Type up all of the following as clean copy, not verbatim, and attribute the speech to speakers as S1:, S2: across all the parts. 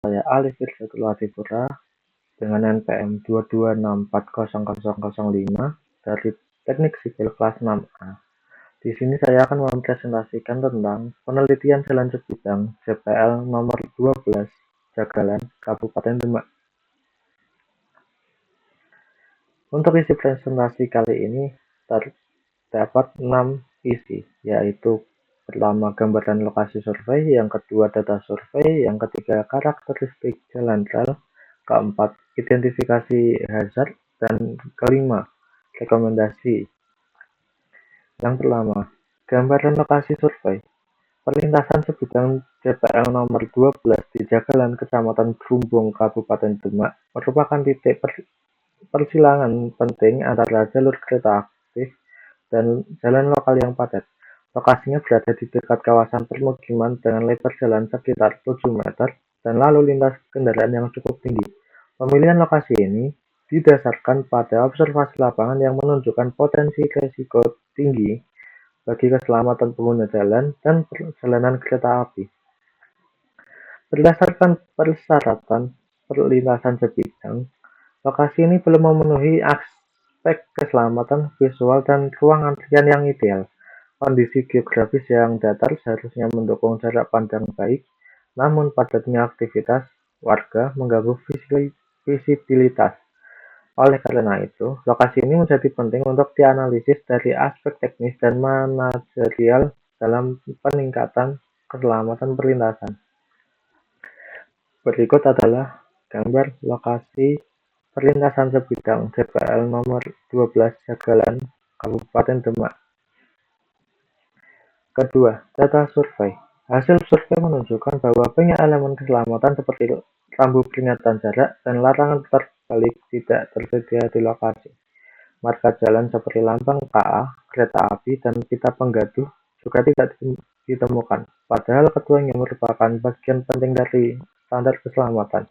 S1: saya Alif Firdatul Adipura dengan NPM 226400005 dari Teknik Sipil kelas 6A. Di sini saya akan mempresentasikan tentang penelitian jalan sebidang JPL nomor 12 Jagalan, Kabupaten Demak. Untuk isi presentasi kali ini terdapat 6 isi, yaitu pertama gambaran lokasi survei, yang kedua data survei, yang ketiga karakteristik jalan rel, keempat identifikasi hazard, dan kelima rekomendasi. Yang pertama, gambaran lokasi survei. Perlintasan sebidang JPL nomor 12 di Jagalan, Kecamatan Brumbung, Kabupaten Demak merupakan titik persilangan penting antara jalur kereta aktif dan jalan lokal yang padat. Lokasinya berada di dekat kawasan permukiman dengan lebar jalan sekitar 7 meter dan lalu lintas kendaraan yang cukup tinggi. Pemilihan lokasi ini didasarkan pada observasi lapangan yang menunjukkan potensi risiko tinggi bagi keselamatan pengguna jalan dan perjalanan kereta api. Berdasarkan persyaratan perlintasan sebidang, lokasi ini belum memenuhi aspek keselamatan visual dan ruang antrian yang ideal. Kondisi geografis yang datar seharusnya mendukung jarak pandang baik, namun padatnya aktivitas warga mengganggu visibilitas. Oleh karena itu, lokasi ini menjadi penting untuk dianalisis dari aspek teknis dan manajerial dalam peningkatan keselamatan perlintasan. Berikut adalah gambar lokasi perlintasan sebidang JPL nomor 12 Jagalan, Kabupaten Demak. Kedua, data survei. Hasil survei menunjukkan bahwa banyak elemen keselamatan seperti rambu peringatan jarak dan larangan putar balik tidak tersedia di lokasi. Marka jalan seperti lambang KA, kereta api, dan pita penggaduh juga tidak ditemukan, padahal keduanya merupakan bagian penting dari standar keselamatan.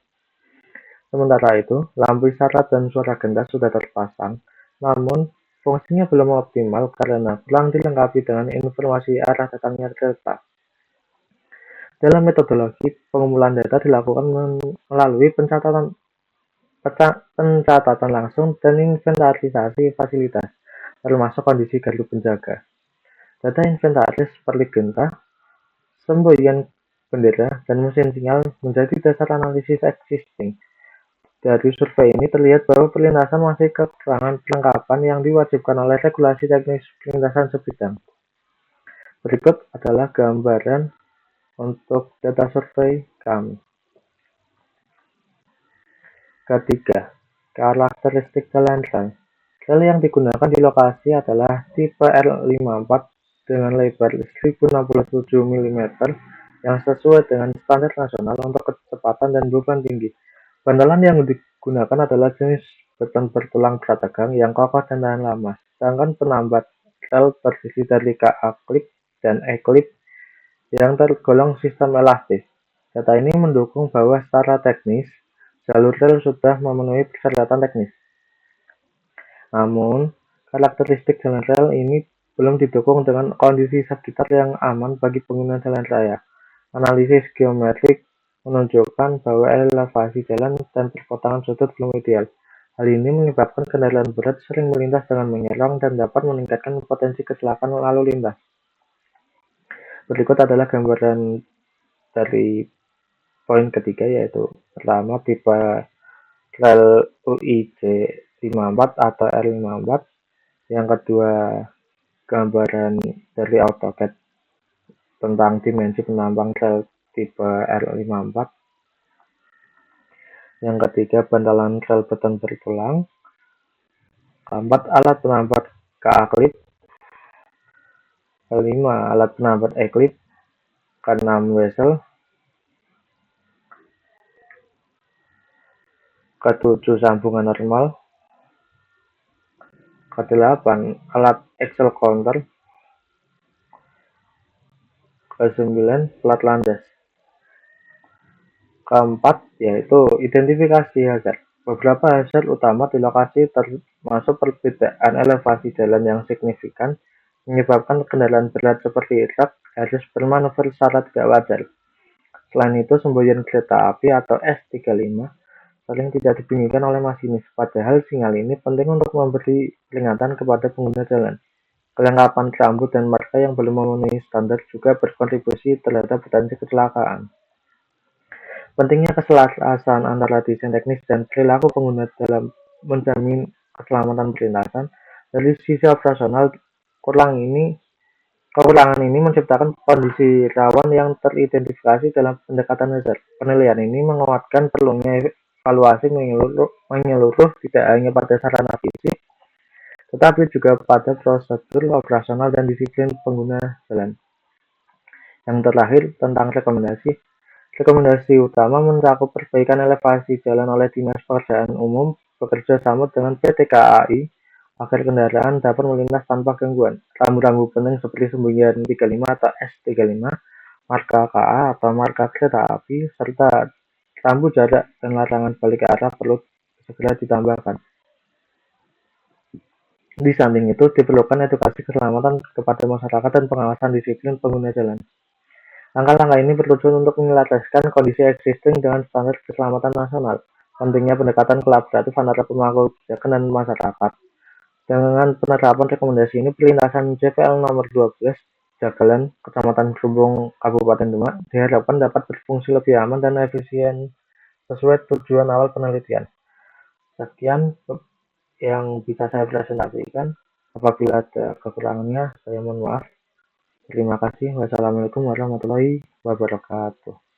S1: Sementara itu, lampu isyarat dan suara genta sudah terpasang, namun fungsinya belum optimal karena kurang dilengkapi dengan informasi arah datangnya kereta. Dalam metodologi, pengumpulan data dilakukan melalui pencatatan langsung dan inventarisasi fasilitas, termasuk kondisi gardu penjaga. Data inventaris seperti genta, semboyan bendera, dan mesin sinyal menjadi dasar analisis existing. Dari survei ini terlihat bahwa perlintasan masih kekurangan perlengkapan yang diwajibkan oleh regulasi teknis perlintasan sebidang. Berikut adalah gambaran untuk data survei kami. Ketiga, karakteristik jalan rel. Rel yang digunakan di lokasi adalah tipe R54 dengan lebar 1067 mm yang sesuai dengan standar nasional untuk kecepatan dan beban tinggi. Bantalan yang digunakan adalah jenis beton bertulang berat tegang yang kokoh dan tahan lama, sedangkan penambat rel terdiri dari KA klip dan E-klip yang tergolong sistem elastis. Data ini mendukung bahwa secara teknis, jalur rel sudah memenuhi persyaratan teknis. Namun, karakteristik jalan rel ini belum didukung dengan kondisi sekitar yang aman bagi pengguna jalan raya. Analisis geometrik menunjukkan bahwa elevasi jalan dan perpotongan sudut belum ideal. Hal ini menyebabkan kendaraan berat sering melintas dengan menyerong dan dapat meningkatkan potensi kecelakaan lalu lintas. Berikut adalah gambaran dari poin ketiga, yaitu pertama tipe rel UIJ 54 atau R54, yang kedua gambaran dari AutoCAD tentang dimensi penambang rel tipe R54, yang ketiga bantalan rel beton bertulang, keempat alat penambat KA klip, kelima alat penambat E-klip, keenam wesel, ketujuh sambungan normal, kedelapan alat axle counter, ke-9 plat landas. Keempat, yaitu identifikasi hazard. Beberapa hazard utama di lokasi termasuk perbedaan elevasi jalan yang signifikan, menyebabkan kendaraan berat seperti truk harus bermanuver secara tidak wajar. Selain itu, semboyan kereta api atau S35 sering tidak dibunyikan oleh masinis, padahal sinyal ini penting untuk memberi peringatan kepada pengguna jalan. Kelengkapan rambut dan marka yang belum memenuhi standar juga berkontribusi terhadap potensi kecelakaan. Pentingnya keselarasan antara desain teknis dan perilaku pengguna dalam menjamin keselamatan perlintasan. Dari sisi operasional, kekurangan ini menciptakan kondisi rawan yang teridentifikasi dalam pendekatan dasar. Penilaian ini menguatkan perlunya evaluasi menyeluruh tidak hanya pada sarana fisik, tetapi juga pada prosedur operasional dan disiplin pengguna jalan. Yang terakhir, tentang rekomendasi. Rekomendasi utama mencakup perbaikan elevasi jalan oleh Dinas Pekerjaan Umum bekerja sama dengan PT KAI agar kendaraan dapat melintas tanpa gangguan. Rambu-rambu penting seperti semboyan 35 atau S35, marka KA atau marka kereta api, serta rambu jarak dan larangan balik arah perlu segera ditambahkan. Di samping itu, diperlukan edukasi keselamatan kepada masyarakat dan pengawasan disiplin pengguna jalan. Langkah-langkah ini bertujuan untuk menyelaraskan kondisi existing dengan standar keselamatan nasional. Pentingnya pendekatan kolaboratif antara pemangku kebijakan dan masyarakat. Dengan penerapan rekomendasi ini, perlintasan JPL nomor 12 Jagalan, Kecamatan Gerumbung, Kabupaten Demak, diharapkan dapat berfungsi lebih aman dan efisien sesuai tujuan awal penelitian. Sekian yang bisa saya presentasikan. Apabila ada kekurangannya, saya mohon maaf. Terima kasih. Wassalamualaikum warahmatullahi wabarakatuh.